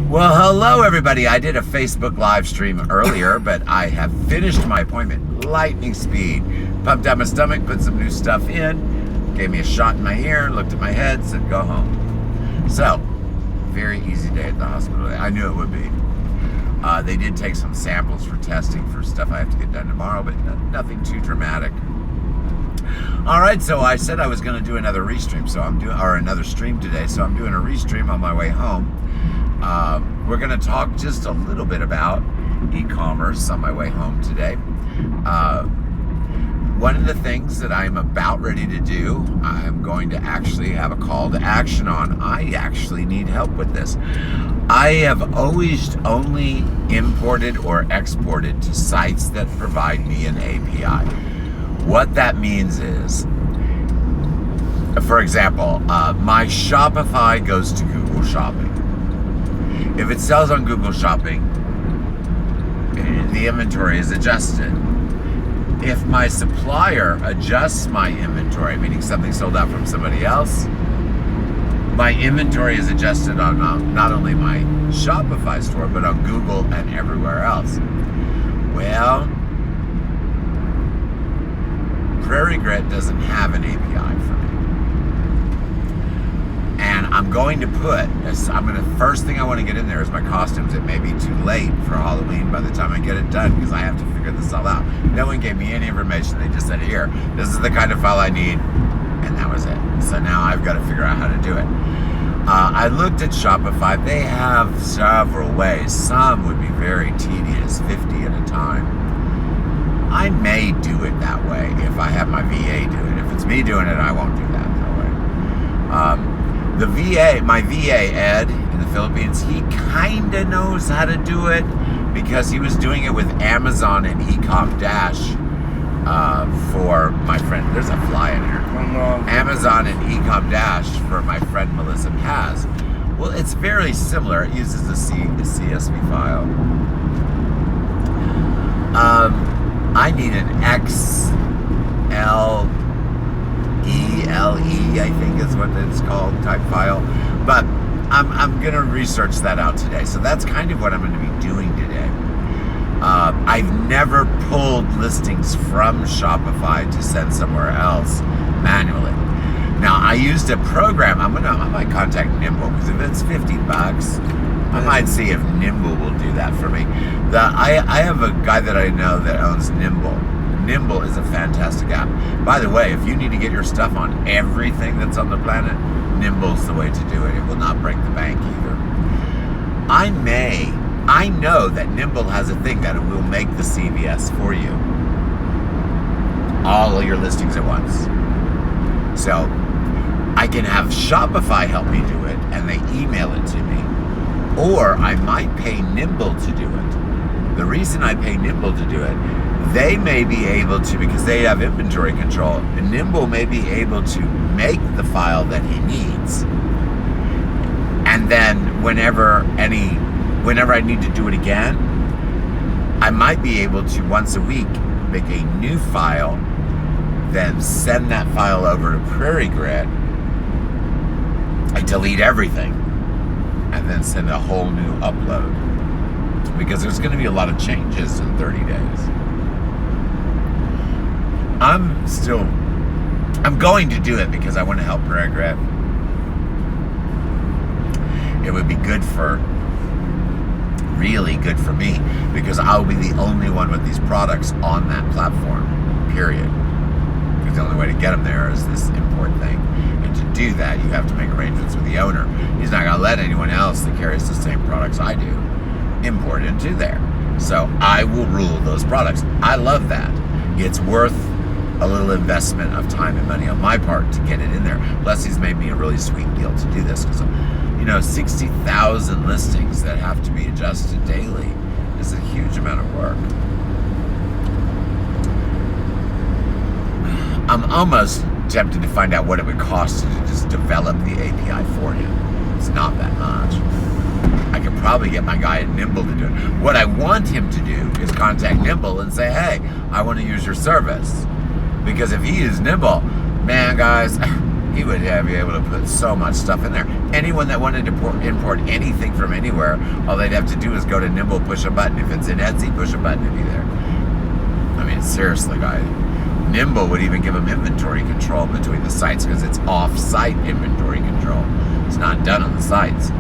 Well, hello everybody. I did a Facebook live stream earlier, but I have finished my appointment. Lightning speed. Pumped out my stomach, put some new stuff in, gave me a shot in my ear, looked at my head, said go home. So, very easy day at the hospital. I knew it would be. They did take some samples for testing for stuff I have to get done tomorrow, but nothing too dramatic. All right, so I said I was going to do another restream, another stream today, so I'm doing a restream on my way home. We're going to talk just a little bit about e-commerce on my way home today. One of the things that I'm about ready to do, I'm going to actually have a call to action on. I actually need help with this. I have always only imported or exported to sites that provide me an API. What that means is, for example, my Shopify goes to Google Shopping. If it sells on Google Shopping, the inventory is adjusted. If my supplier adjusts my inventory, meaning something sold out from somebody else, my inventory is adjusted on not only my Shopify store, but on Google and everywhere else. Well, Prairie Grit doesn't have an API for me. And I'm going to first thing I want to get in there is my costumes. It may be too late for Halloween by the time I get it done because I have to figure this all out. No one gave me any information. They just said, here, this is the kind of file I need. And that was it. So now I've got to figure out how to do it. I looked at Shopify. They have several ways. Some would be very tedious, 50 at a time. I may do it that way if I have my VA do it. If it's me doing it, I won't do that way. My VA, Ed, in the Philippines, he kind of knows how to do it because he was doing it with Amazon and eCom Dash for my friend. There's a fly in here. Amazon and eCom Dash for my friend Melissa Paz. Well, it's very similar. It uses a CSV file. I need an XLELE, I think is what it's called, type file. But I'm going to research that out today. So that's kind of what I'm going to be doing today. I've never pulled listings from Shopify to send somewhere else manually. Now, I used a program. I might contact Nimble because if it's $50, I might see if Nimble will do that for me. I have a guy that I know that owns Nimble. Nimble is a fantastic app. By the way, if you need to get your stuff on everything that's on the planet, Nimble's the way to do it. It will not break the bank either. I know that Nimble has a thing that it will make the CVS for you. All of your listings at once. So I can have Shopify help me do it and they email it to me. Or I might pay Nimble to do it. The reason I pay Nimble to do it, they may be able to, because they have inventory control, and Nimble may be able to make the file that he needs. And then whenever I need to do it again, I might be able to once a week make a new file, then send that file over to Prairie Grit. I delete everything and then send a whole new upload because there's going to be a lot of changes in 30 days. I'm going to do it because I want to help Prairie Grit. It would be really good for me because I'll be the only one with these products on that platform, period. Because the only way to get them there is this import thing. And to do that, you have to make arrangements with the owner. He's not going to let anyone else that carries the same products I do import into there. So I will rule those products. I love that. It's worth a little investment of time and money on my part to get it in there. Plus, he's made me a really sweet deal to do this because, 60,000 listings that have to be adjusted daily is a huge amount of work. I'm almost tempted to find out what it would cost to just develop the API for him. It's not that much. I could probably get my guy at Nimble to do it. What I want him to do is contact Nimble and say, hey, I want to use your service. Because if he uses Nimble, man, guys, he would be able to put so much stuff in there. Anyone that wanted to import anything from anywhere, all they'd have to do is go to Nimble, push a button. If it's in Etsy, push a button to be there. I mean, seriously, guys. Nimble would even give them inventory control between the sites because it's off-site inventory control. It's not done on the sites.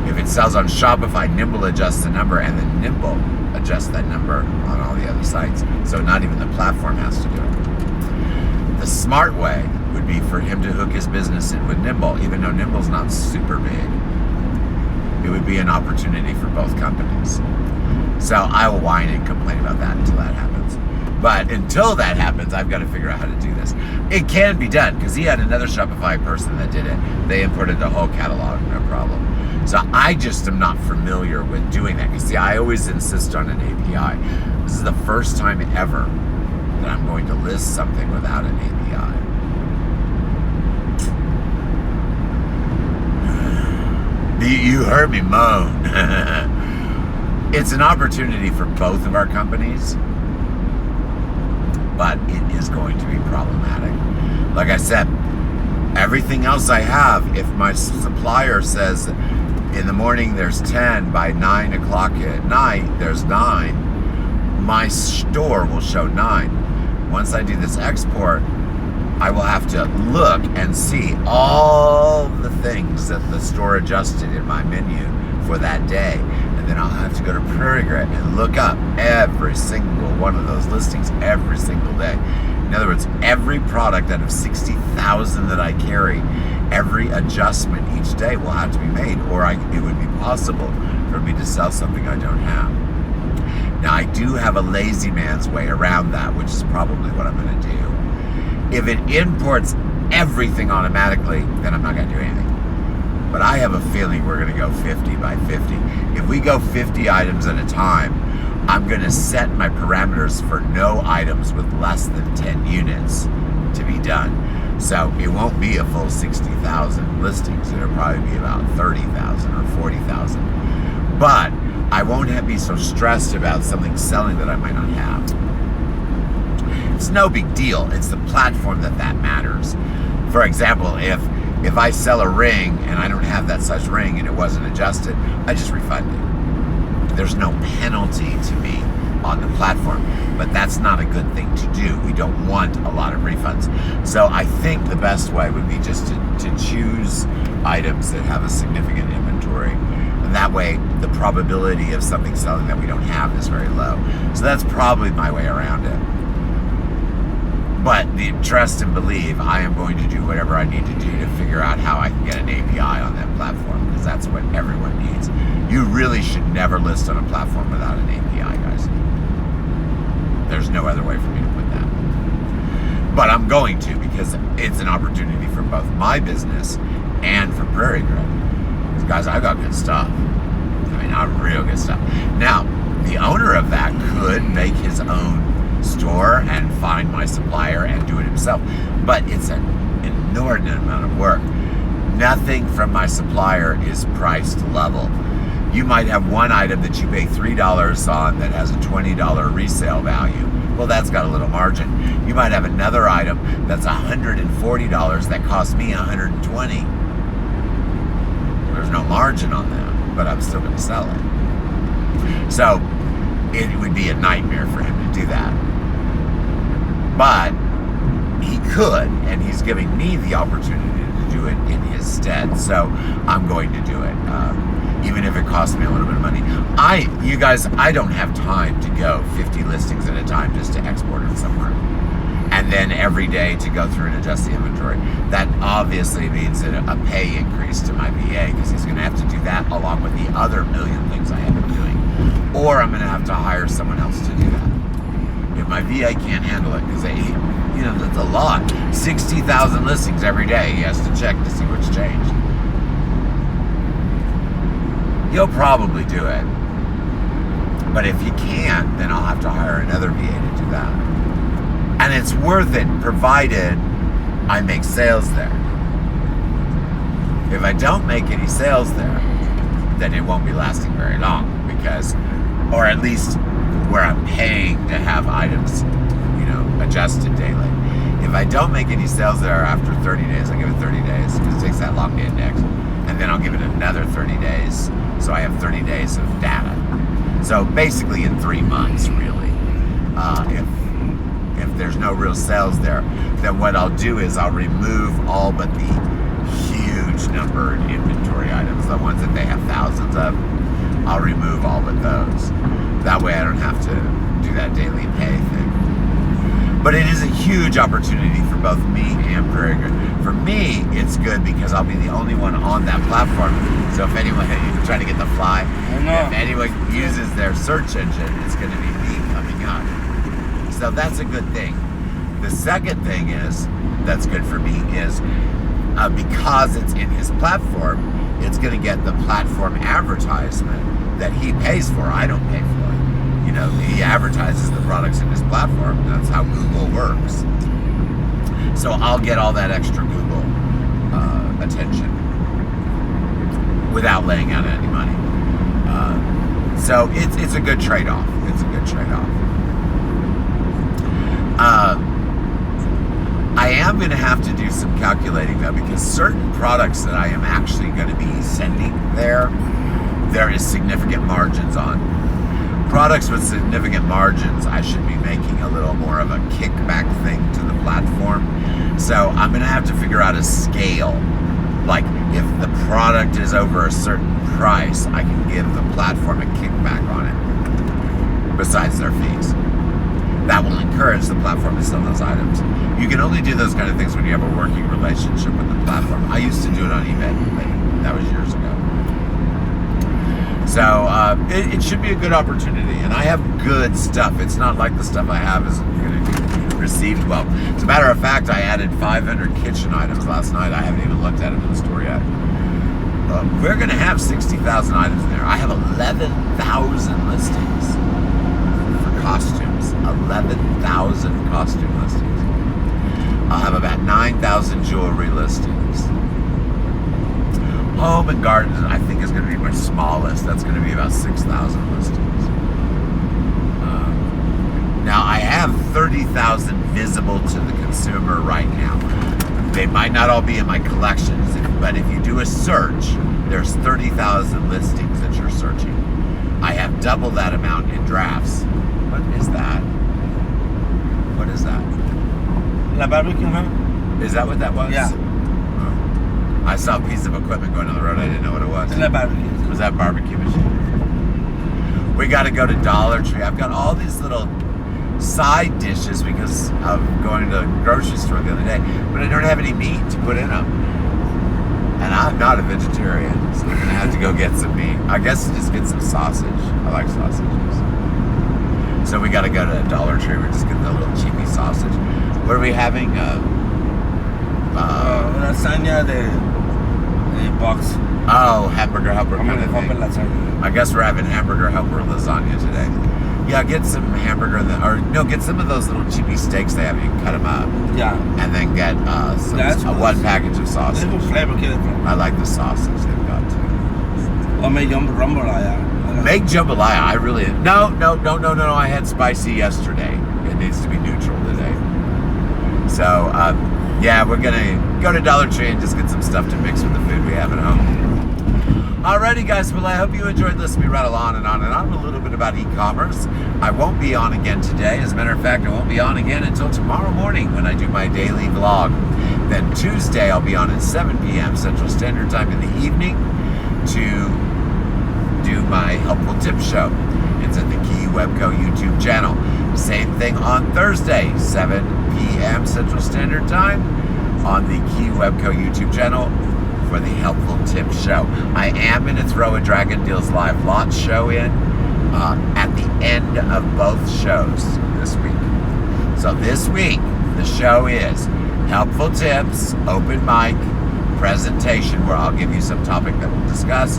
If it sells on Shopify, Nimble adjusts the number, and then Nimble adjusts that number on all the other sites. So not even the platform has to do it. The smart way would be for him to hook his business in with Nimble, even though Nimble's not super big. It would be an opportunity for both companies. So I will whine and complain about that until that happens. But until that happens, I've got to figure out how to do this. It can be done, because he had another Shopify person that did it. They imported the whole catalog, no problem. So I just am not familiar with doing that. Because see, I always insist on an API. This is the first time ever that I'm going to list something without an API. You heard me moan. It's an opportunity for both of our companies, but it is going to be problematic. Like I said, everything else I have, if my supplier says in the morning there's 10, by 9 o'clock at night there's 9, my store will show 9. Once I do this export, I will have to look and see all the things that the store adjusted in my menu for that day. And then I'll have to go to Prairie Grit and look up every single one of those listings every single day. In other words, every product out of 60,000 that I carry, every adjustment each day will have to be made, or it would be possible for me to sell something I don't have. Now, I do have a lazy man's way around that, which is probably what I'm going to do. If it imports everything automatically, then I'm not going to do anything. But I have a feeling we're going to go 50 by 50. If we go 50 items at a time, I'm going to set my parameters for no items with less than 10 units to be done. So it won't be a full 60,000 listings. It'll probably be about 30,000 or 40,000. But I won't be so stressed about something selling that I might not have. It's no big deal. It's the platform that matters. For example, if I sell a ring and I don't have that such ring and it wasn't adjusted, I just refund it. There's no penalty to me on the platform, but that's not a good thing to do. We don't want a lot of refunds. So I think the best way would be just to choose items that have a significant inventory. And that way, the probability of something selling that we don't have is very low. So that's probably my way around it. But trust and believe, I am going to do whatever I need to do to figure out how I can get an API on that platform, because that's what everyone needs. You really should never list on a platform without an API, guys. There's no other way for me to put that. But I'm going to, because it's an opportunity for both my business and for Prairie Grit. Because, guys, I've got good stuff. I mean, I'm real good stuff. Now, the owner of that could make his own store and find my supplier and do it himself, but it's an inordinate amount of work. Nothing from my supplier is priced level. You might have one item that you pay $3 on that has a $20 resale value. Well, that's got a little margin. You might have another item that's $140 that costs me $120. There's no margin on that, but I'm still going to sell it. So it would be a nightmare for him to do that. But he could, and he's giving me the opportunity to do it in his stead. So I'm going to do it, even if it costs me a little bit of money. You guys, I don't have time to go 50 listings at a time just to export it somewhere. And then every day to go through and adjust the inventory. That obviously means a pay increase to my VA, because he's going to have to do that along with the other million things I have been doing. Or I'm going to have to hire someone else to do that. If my VA can't handle it, because that's a lot. 60,000 listings every day. He has to check to see what's changed. He'll probably do it. But if he can't, then I'll have to hire another VA to do that. And it's worth it, provided I make sales there. If I don't make any sales there, then it won't be lasting very long, because, or at least where I'm paying to have items, adjusted daily. If I don't make any sales there after 30 days, I give it 30 days because it takes that long to index. And then I'll give it another 30 days. So I have 30 days of data. So basically in 3 months, really. If there's no real sales there, then what I'll do is I'll remove all but the huge numbered inventory items, the ones that they have thousands of. I'll remove all but those. That way I don't have to do that daily pay thing. But it is a huge opportunity for both me and Prairie Good. For me, it's good because I'll be the only one on that platform. So if anyone, you're trying to get the fly, if anyone uses their search engine, it's going to be me coming up. So that's a good thing. The second thing that's good for me is because it's in his platform, it's going to get the platform advertisement that he pays for. I don't pay for it. You know, he advertises the products in his platform. That's how Google works. So I'll get all that extra Google attention without laying out any money. So it's a good trade-off. It's a good trade-off. I am going to have to do some calculating though, because certain products that I am actually going to be sending there is significant margins on. Products with significant margins, I should be making a little more of a kickback thing to the platform. So I'm going to have to figure out a scale. Like if the product is over a certain price, I can give the platform a kickback on it, besides their fees. That will encourage the platform to sell those items. You can only do those kind of things when you have a working relationship with the platform. I used to do it on eBay, but that was years ago. So it should be a good opportunity, and I have good stuff. It's not like the stuff I have isn't going to be received well. As a matter of fact, I added 500 kitchen items last night. I haven't even looked at them in the store yet. We're going to have 60,000 items in there. I have 11,000 listings for costumes. 11,000 costume listings. I'll have about 9,000 jewelry listings. Home and garden, I think, is going to be my smallest. That's going to be about 6,000 listings. Now, I have 30,000 visible to the consumer right now. They might not all be in my collections, but if you do a search, there's 30,000 listings that you're searching. I have double that amount in drafts. What is that? What is that? La barbecue, huh? Is that what that was? Yeah. I saw a piece of equipment going down the road. I didn't know what it was. La barbecue. Was that barbecue machine? We got to go to Dollar Tree. I've got all these little side dishes because of going to the grocery store the other day, but I don't have any meat to put in them. And I'm not a vegetarian, so I'm going to have to go get some meat. I guess just get some sausage. I like sausages. So we got to go to Dollar Tree. We're just getting a little cheapy sausage. What are we having? Lasagna, the box. Oh, hamburger helper kind of thing. I guess we're having hamburger helper lasagna today. Yeah, get some hamburger, get some of those little cheapy steaks they have. You can cut them up. Yeah. And then get one package of sausage. I like the sausage they've got too. Or make jambalaya. Make jambalaya. I really no. I had spicy yesterday. It needs to be neutral today. So yeah, we're gonna go to Dollar Tree and just get some stuff to mix with the food we have at home. Alrighty guys, well I hope you enjoyed listening to me rattle on and on and on a little bit about e-commerce. I won't be on again today. As a matter of fact, I won't be on again until tomorrow morning when I do my daily vlog. Then Tuesday I'll be on at 7 p.m. Central Standard Time in the evening to do my helpful tip show. It's at the Keywebco YouTube channel. Same thing on Thursday, 7 p.m. Central Standard Time on the Keywebco YouTube channel for the helpful tip show. I am going to throw a Dragon Deals Live launch show in at the end of both shows this week. So this week, the show is helpful tips, open mic, presentation where I'll give you some topic that we'll discuss,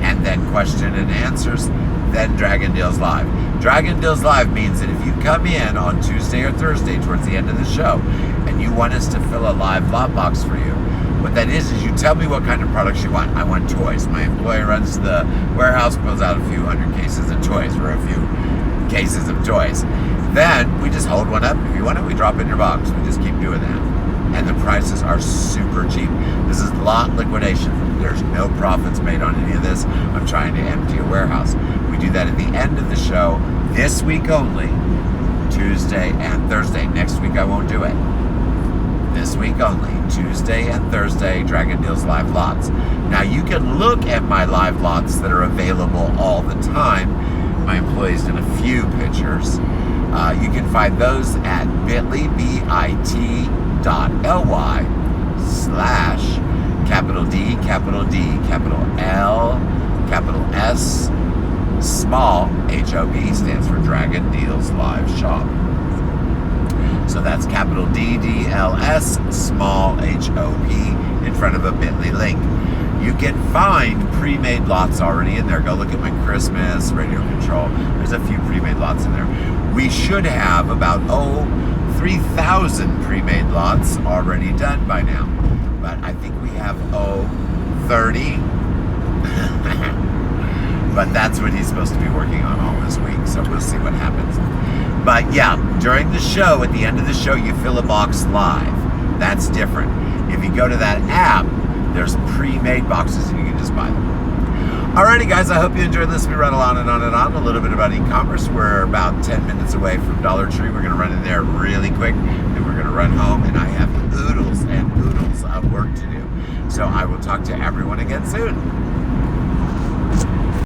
and then question and answers, then Dragon Deals Live. Dragon Deals Live means that if you come in on Tuesday or Thursday towards the end of the show and you want us to fill a live lot box for you, what that is you tell me what kind of products you want. I want toys. My employee runs the warehouse, pulls out a few hundred cases of toys or a few cases of toys. Then we just hold one up. If you want it, we drop it in your box. We just keep doing that. And the prices are super cheap. This is lot liquidation. There's no profits made on any of this. I'm trying to empty a warehouse. We do that at the end of the show, this week only, Tuesday and Thursday. Next week I won't do it. This week only, Tuesday and Thursday, Dragon Deals live lots. Now you can look at my live lots that are available all the time. My employees did a few pictures. You can find those at bit.ly, bit.ly/capital D, capital D, capital L, capital S, small HOP, stands for Dragon Deals Live Shop. So that's capital DDLS, small HOP, in front of a bit.ly link. You can find pre-made lots already in there. Go look at my Christmas radio control. There's a few pre-made lots in there. We should have about 3,000 pre-made lots already done by now. But I think we have 30. But that's what he's supposed to be working on all this week. So we'll see what happens. But yeah, during the show, at the end of the show, you fill a box live. That's different. If you go to that app, there's pre-made boxes and you can just buy them. Alrighty guys, I hope you enjoyed this. We run on and on and on a little bit about e-commerce. We're about 10 minutes away from Dollar Tree. We're going to run in there really quick and we're going to run home, and I have oodles and oodles of work to do. So I will talk to everyone again soon.